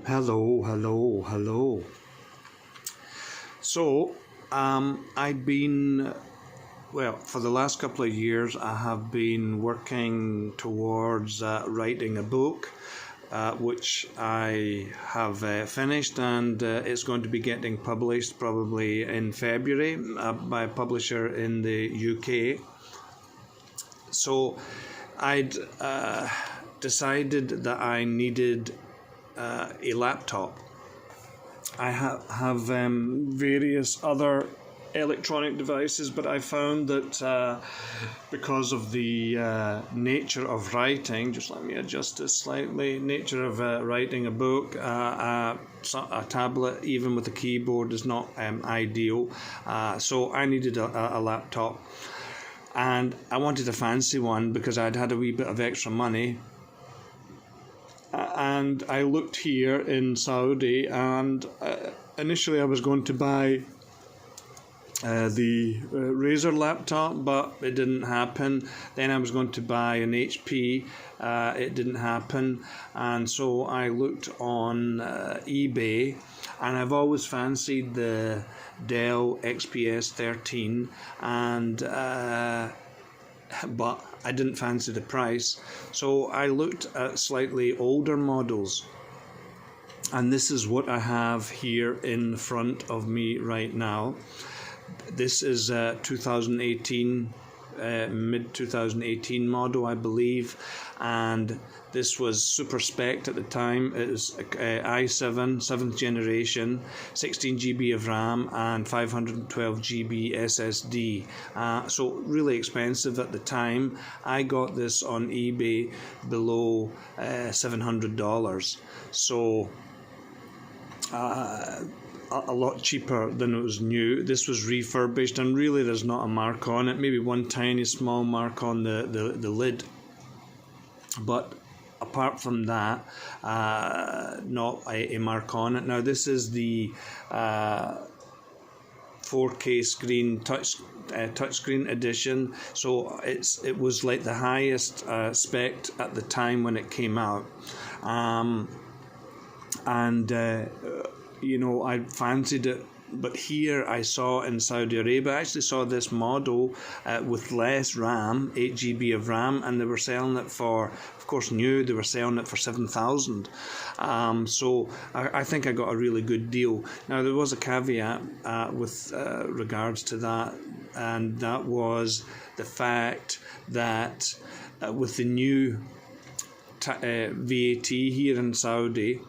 Hello. So, I've been, for the last couple of years, I have been working towards writing a book, which I have finished, and it's going to be getting published probably in February by a publisher in the UK. So, I'd decided that I needed a laptop. I have various other electronic devices, but I found that because of the nature of writing, just let me adjust this slightly, nature of writing a book, a tablet, even with a keyboard, is not ideal. So I needed a laptop, and I wanted a fancy one because I'd had a wee bit of extra money. And I looked here in Saudi, and initially I was going to buy the Razer laptop, but it didn't happen. Then I was going to buy an HP, it didn't happen, and so I looked on eBay, and I've always fancied the Dell XPS 13, and but I didn't fancy the price, so I looked at slightly older models, and this is what I have here in front of me right now. This is 2018, mid 2018 model, I believe, and this was super spec at the time. It was i7 7th generation, 16 GB of RAM and 512 GB SSD, so really expensive at the time. I got this on eBay below $700, so a lot cheaper than it was new. This was refurbished, and really there's not a mark on it, maybe one tiny small mark on the lid, but apart from that, not a mark on it. Now this is the 4K screen touchscreen edition, so it was like the highest spec at the time when it came out, I fancied it. But here I saw in Saudi Arabia, I actually saw this model with less RAM, 8 GB of RAM, and they were selling it for, of course new, they were selling it for 7,000. So I think I got a really good deal. Now there was a caveat with regards to that, and that was the fact that with the new VAT here in Saudi,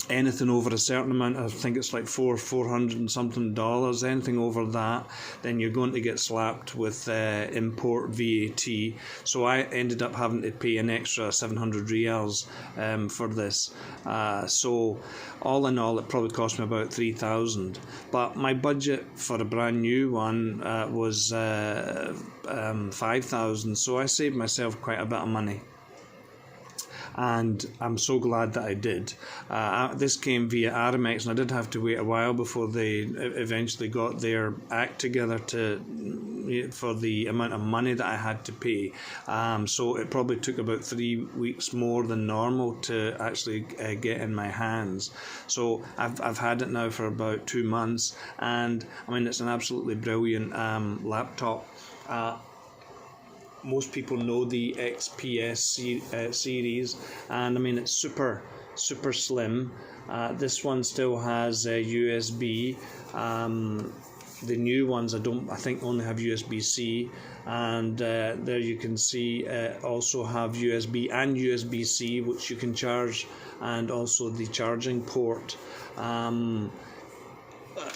anything over a certain amount, I think it's like $400 and something, anything over that, then you're going to get slapped with import VAT. So I ended up having to pay an extra 700 riyals for this. So all in all, it probably cost me about 3,000. But my budget for a brand new one was 5,000. So I saved myself quite a bit of money, and I'm so glad that I did. This came via Aramex, and I did have to wait a while before they eventually got their act together for the amount of money that I had to pay. So it probably took about 3 weeks more than normal to actually get in my hands. So I've had it now for about 2 months, and I mean, it's an absolutely brilliant laptop. Most people know the XPS series, and I mean, it's super slim. This one still has USB. The new ones I think only have USB-C, and there you can see also have USB and USB-C, which you can charge, and also the charging port.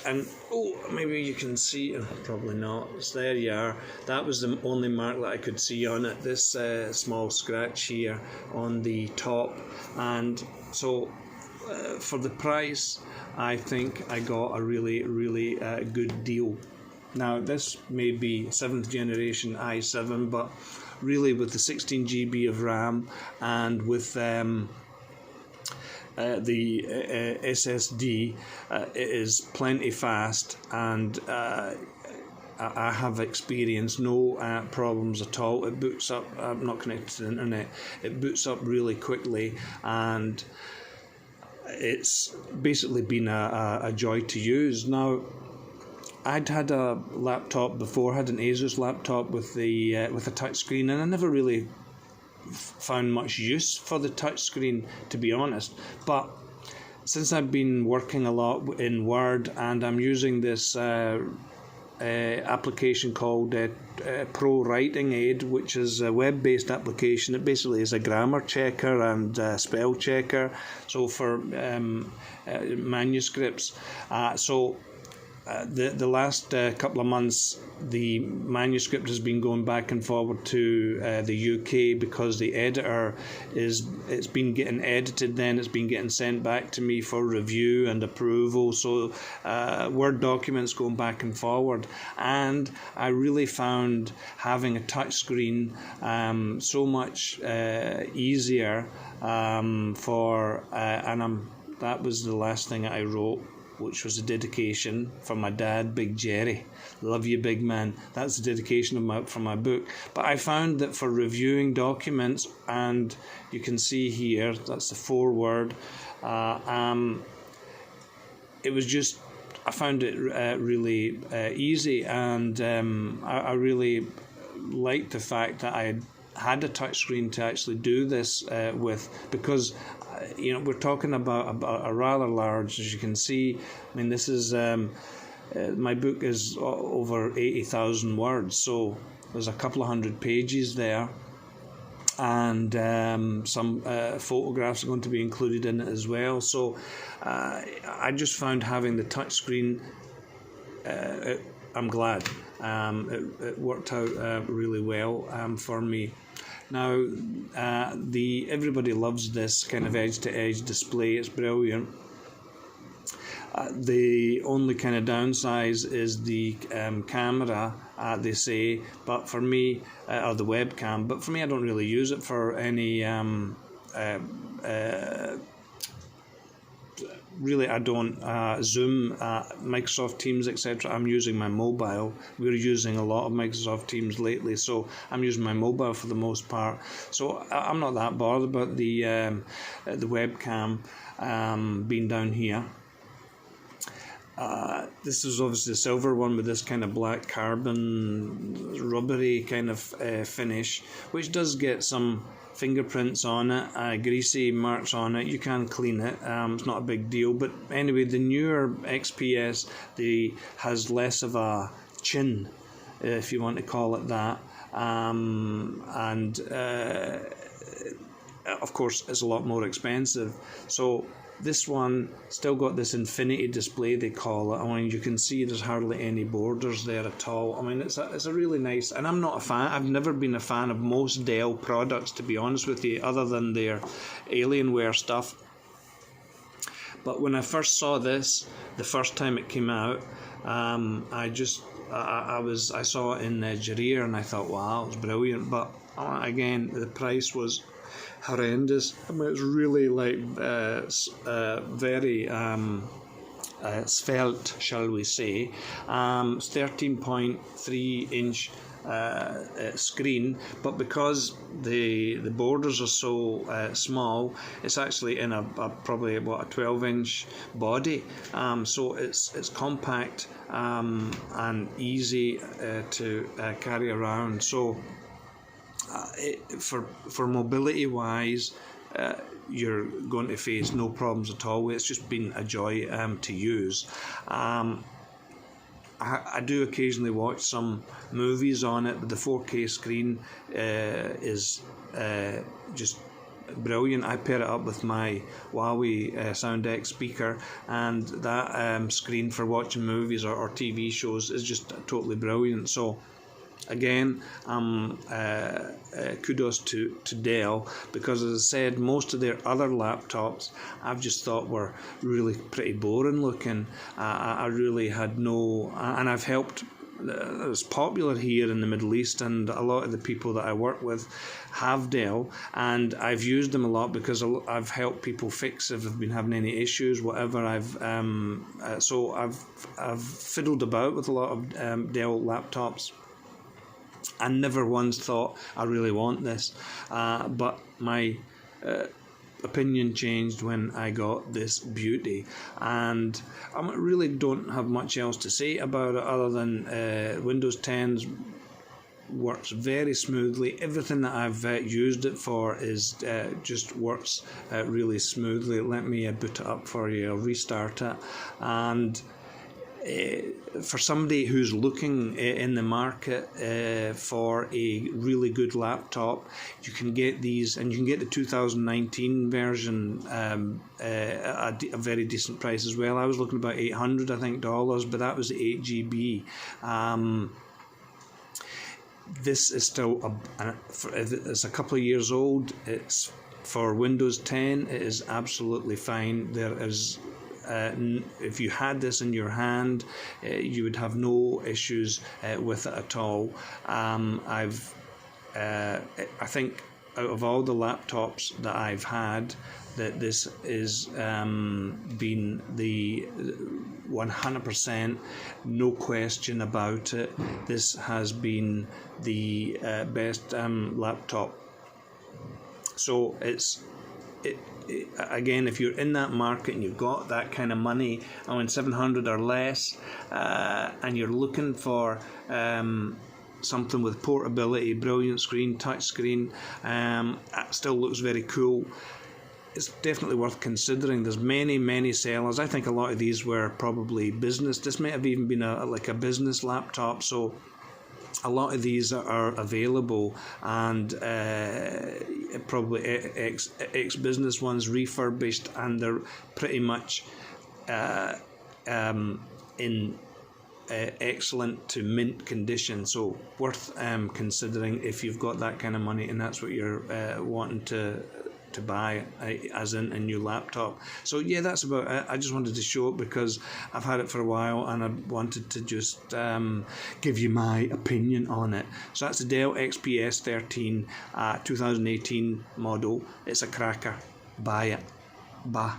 And maybe you can see, probably not, it's there you are. That was the only mark that I could see on it, this small scratch here on the top. And so for the price, I think I got a really good deal. Now this may be 7th generation i7, but really with the 16 GB of RAM and with the SSD, it is plenty fast, and I have experienced no problems at all. It boots up, I'm not connected to the internet, it boots up really quickly, and it's basically been a joy to use. Now, I'd had a laptop before, had an Asus laptop with a touch screen, and I never really found much use for the touch screen, to be honest. But since I've been working a lot in Word, and I'm using this application called Pro Writing Aid, which is a web-based application. It basically is a grammar checker and spell checker, so for manuscripts. The last couple of months, the manuscript has been going back and forward to the UK, because the editor it's been getting edited, then it's been getting sent back to me for review and approval. So Word documents going back and forward, and I really found having a touch screen so much easier that was the last thing I wrote, which was a dedication for my dad, Big Jerry. Love you, big man. That's the dedication for my book. But I found that for reviewing documents, and you can see here, that's the foreword, it was just, I found it really easy, and I really liked the fact that I had a touchscreen to actually do this with, because we're talking about a rather large, as you can see. I mean, this is my book is over 80,000 words, so there's a couple of hundred pages there, and some photographs are going to be included in it as well. So I just found having the touchscreen, I'm glad it worked out really well for me. Now, everybody loves this kind of edge-to-edge display. It's brilliant. The only kind of downside is the camera, they say, but for me, or the webcam, but for me, I don't really use it for any really, I don't Zoom, Microsoft Teams, etc. I'm using my mobile. We're using a lot of Microsoft Teams lately, so I'm using my mobile for the most part. So I'm not that bothered about the webcam being down here. This is obviously the silver one with this kind of black carbon rubbery kind of finish, which does get some fingerprints on it, greasy marks on it. You can clean it, it's not a big deal. But anyway, the newer XPS has less of a chin, if you want to call it that, and of course it's a lot more expensive. So this one still got this infinity display, they call it. I mean, you can see there's hardly any borders there at all. I mean, it's a really nice, and I'm not a fan, I've never been a fan of most Dell products, to be honest with you, other than their Alienware stuff. But when I first saw this, the first time it came out, I saw it in Jareer, and I thought, wow, it's brilliant. But again, the price was horrendous. I mean, it's really like very svelte, shall we say. It's 13.3 inch screen, but because the borders are so small, it's actually in a probably about a 12-inch body. So it's compact and easy to carry around. So for mobility wise, you're going to face no problems at all. It's just been a joy to use. I do occasionally watch some movies on it, but the 4K screen is just brilliant. I pair it up with my Huawei Sound X speaker, and that screen for watching movies or TV shows is just totally brilliant. So again, kudos to Dell, because as I said, most of their other laptops I've just thought were really pretty boring looking. I really had no, and I've helped, it's popular here in the Middle East, and a lot of the people that I work with have Dell, and I've used them a lot because I've helped people fix if they've been having any issues, whatever. So I've fiddled about with a lot of Dell laptops. I never once thought I really want this, but my opinion changed when I got this beauty, and I really don't have much else to say about it other than Windows 10's works very smoothly. Everything that I've used it for is just works really smoothly. Let me boot it up for you. I'll restart it, and for somebody who's looking in the market for a really good laptop, you can get these, and you can get the 2019 version at a very decent price as well. I was looking about $800, I think, but that was 8 GB. This is still it's a couple of years old. It's for Windows 10. It is absolutely fine. There is if you had this in your hand, you would have no issues with it at all. I think out of all the laptops that I've had, that this is been the 100%, no question about it. This has been the best laptop. So again, if you're in that market and you've got that kind of money, I mean $700 or less, and you're looking for something with portability, brilliant screen, touch screen, it still looks very cool, it's definitely worth considering. There's many sellers. I think a lot of these were probably business. This might have even been like a business laptop, so a lot of these are available, and probably ex-business ones refurbished, and they're pretty much in excellent to mint condition, so worth considering if you've got that kind of money and that's what you're wanting to buy, as in a new laptop. So yeah, that's about it. I just wanted to show it because I've had it for a while and I wanted to just give you my opinion on it. So that's the Dell XPS 13 2018 model. It's a cracker. Buy it. Bye.